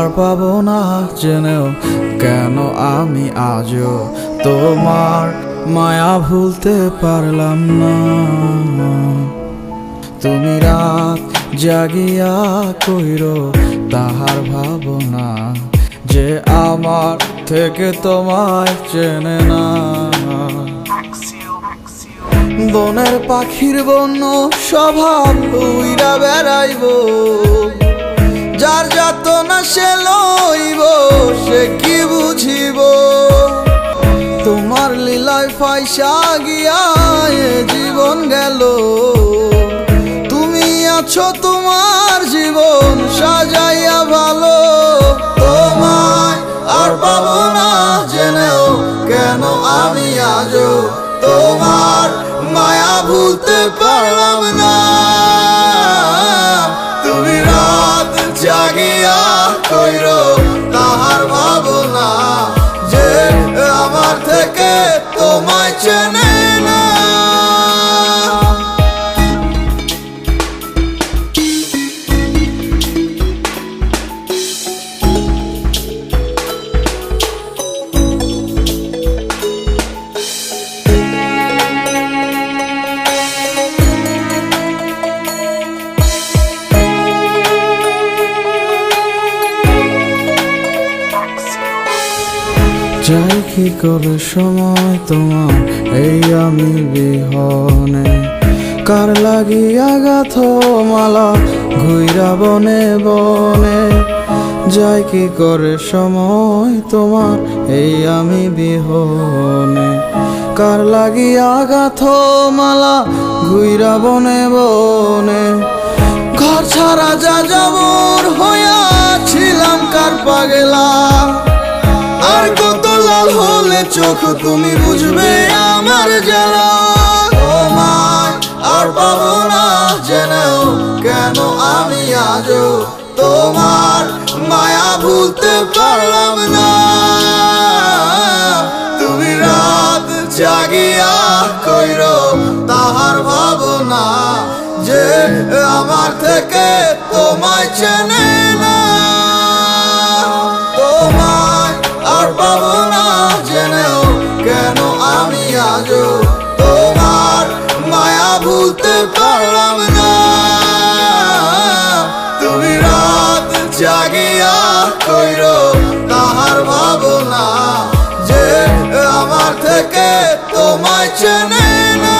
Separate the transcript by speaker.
Speaker 1: আর পাবো না জেনেও কেন আমি আজও তোমার মায়া ভুলতে পারলাম না। তুমি রাত জাগিয়া কইরো তাহার ভাবনা, যে আমার থেকে তোমায় চেনে না। বনের পাখির বন্য স্বভাব উইরা বেড়াইব, যার যাতনা সে লইব সে কি বুঝিব। তোমার লীলায় ফাইসা গিয়া এ জীবন গেল, তুমি আছো তোমার জীবন সাজাইয়া ভালো। তোমায় আর পাবো না জেনেও কেন আমি আজও তোমার মায়া ভুলতে পারলাম না। তুমি রাত জাগিয়া কইরো তাহার ভাবনা, যে আমার থেকে তোমায় চেনে না। যাই কি করে সময় তোমার এই আমি বিহনে, কার লাগিয়া গাথ মালা ঘুইরা বনে বনে। যাই কি করে সময় তোমার এই আমি বিহনে, কার লাগিয়া গাথ মালা ঘুইরা বনে বনে। ঘর ছাড়া যা যাবর হইয়া ছিলাম কার পাগলা, আর কত লাল হলে চোখ তুমি বুঝবে আমার জ্বালা। তোমায় আর পাবো না জেনেও কেন আমি আজও তোমার মায়া ভুলতে পারলাম না। তুমি রাত জাগিয়া কইরো তাহার ভাবনা, যে আমার থেকে তোমায় চেনে না। তোমায় আর পাবো না জেনেও কেন আমি আজও তোমার মায়া ভুলতে পারলাম না। তুমি রাত জাগিয়া কইরো তাহার ভাবনা, যে আমার থেকে তোমায় চেনে না।